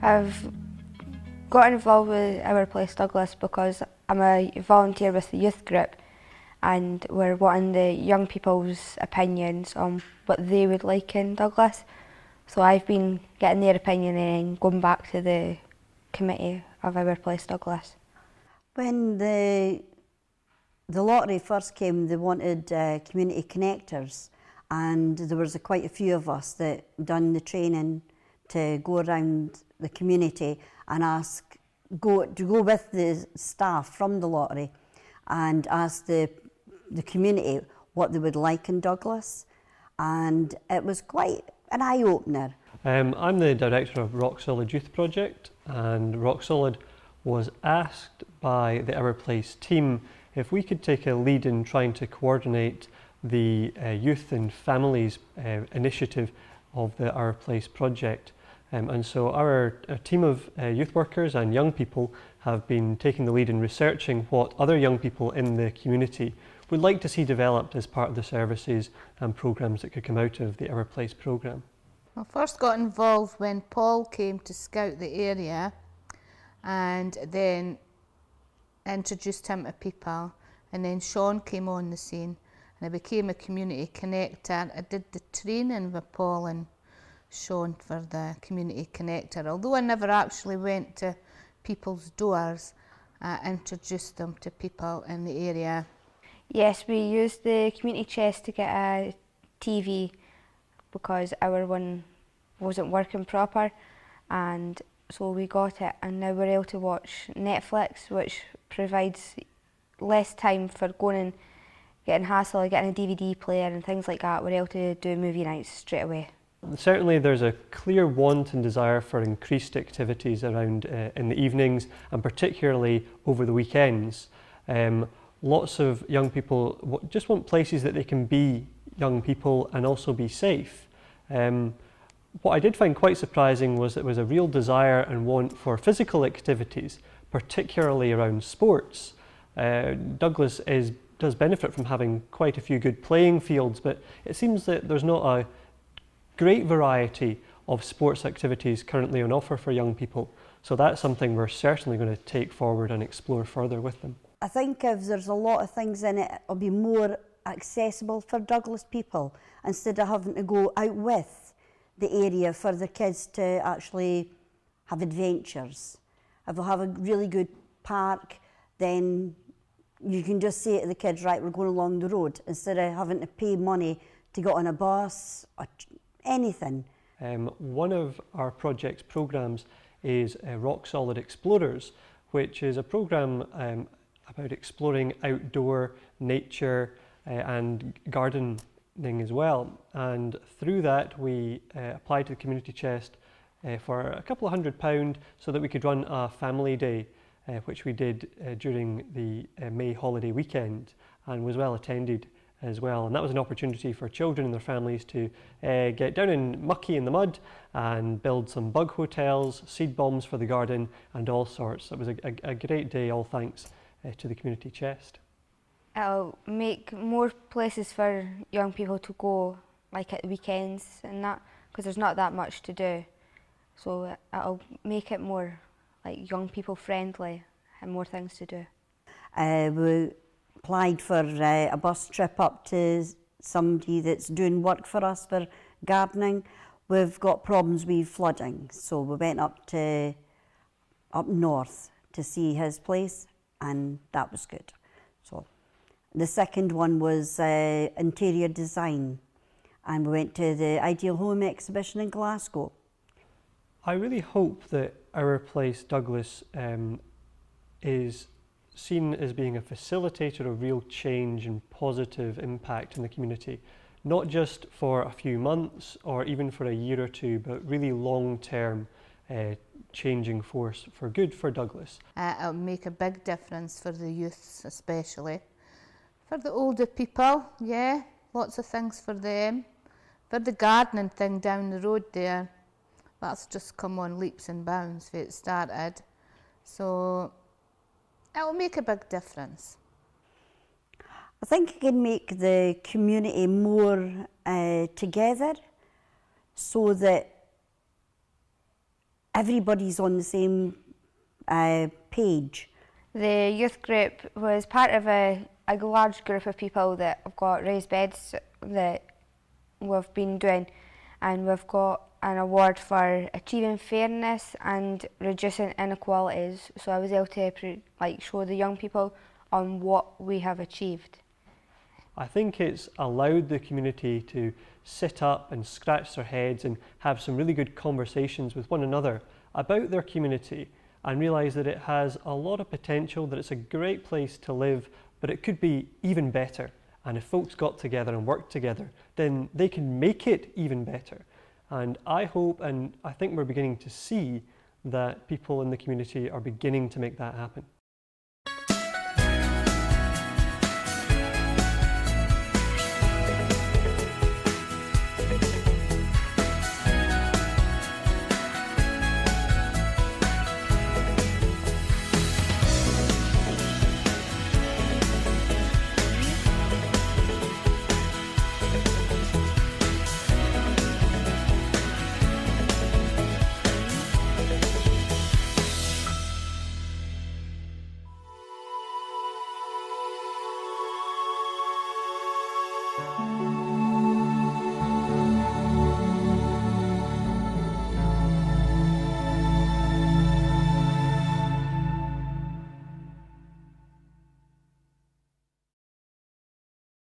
I've got involved with Our Place Douglas because I'm a volunteer with the youth group, and we're wanting the young people's opinions on what they would like in Douglas. So I've been getting their opinion and going back to the committee of Our Place Douglas. When the lottery first came, they wanted community connectors, and there was quite a few of us that done the training to go around the community and go with the staff from the lottery and ask the community what they would like in Douglas, and it was quite an eye-opener. I'm the director of Rock Solid Youth Project, and Rock Solid was asked by the Our Place team if we could take a lead in trying to coordinate the youth and families initiative of the Our Place project. And so our team of youth workers and young people have been taking the lead in researching what other young people in the community would like to see developed as part of the services and programmes that could come out of the Our Place programme. I first got involved when Paul came to scout the area, and then introduced him to people, and then Sean came on the scene and I became a community connector. I did the training with Paul and Sean for the community connector. Although I never actually went to people's doors, I introduced them to people in the area. Yes, we used the community chest to get a TV because our one wasn't working proper, and so we got it, and now we're able to watch Netflix, which provides less time for going and getting hassle of getting a DVD player and things like that. We're able to do movie nights straight away. Certainly there's a clear want and desire for increased activities around in the evenings, and particularly over the weekends. Lots of young people just want places that they can be young people and also be safe. What I did find quite surprising was that there was a real desire and want for physical activities, particularly around sports. Douglas does benefit from having quite a few good playing fields, but it seems that there's not a great variety of sports activities currently on offer for young people. So that's something we're certainly going to take forward and explore further with them. I think if there's a lot of things in it, it'll be more accessible for Douglas people instead of having to go out with the area for the kids to actually have adventures. If they have a really good park, then you can just say to the kids, right, we're going along the road, instead of having to pay money to get on a bus or anything. One of our project's programmes is Rock Solid Explorers, which is a programme about exploring outdoor nature and gardening as well. And through that we applied to the community chest for a couple of £100 so that we could run a family day, which we did during the May holiday weekend, and was well attended as well. And that was an opportunity for children and their families to get down in mucky in the mud and build some bug hotels, seed bombs for the garden and all sorts. It was a great day, all thanks to the community chest. It'll make more places for young people to go, like at the weekends and that, because there's not that much to do. So it'll make it more like young people friendly and more things to do. We applied for a bus trip up to somebody that's doing work for us for gardening. We've got problems with flooding, so we went up north to see his place, and that was good. So the second one was interior design, and we went to the Ideal Home exhibition in Glasgow. I really hope that Our Place Douglas is seen as being a facilitator of real change and positive impact in the community, not just for a few months or even for a year or two, but really long-term changing force for good for Douglas. It'll make a big difference for the youths especially. For the older people, yeah, lots of things for them. For the gardening thing down the road there, that's just come on leaps and bounds where it started. So it'll make a big difference. I think it can make the community more together, so that everybody's on the same page. The youth group was part of a large group of people that have got raised beds that we've been doing, and we've got an award for achieving fairness and reducing inequalities. So I was able to show the young people on what we have achieved. I think it's allowed the community to sit up and scratch their heads and have some really good conversations with one another about their community, and realise that it has a lot of potential, that it's a great place to live, but it could be even better. And if folks got together and worked together, then they can make it even better. And I hope, and I think we're beginning to see, that people in the community are beginning to make that happen.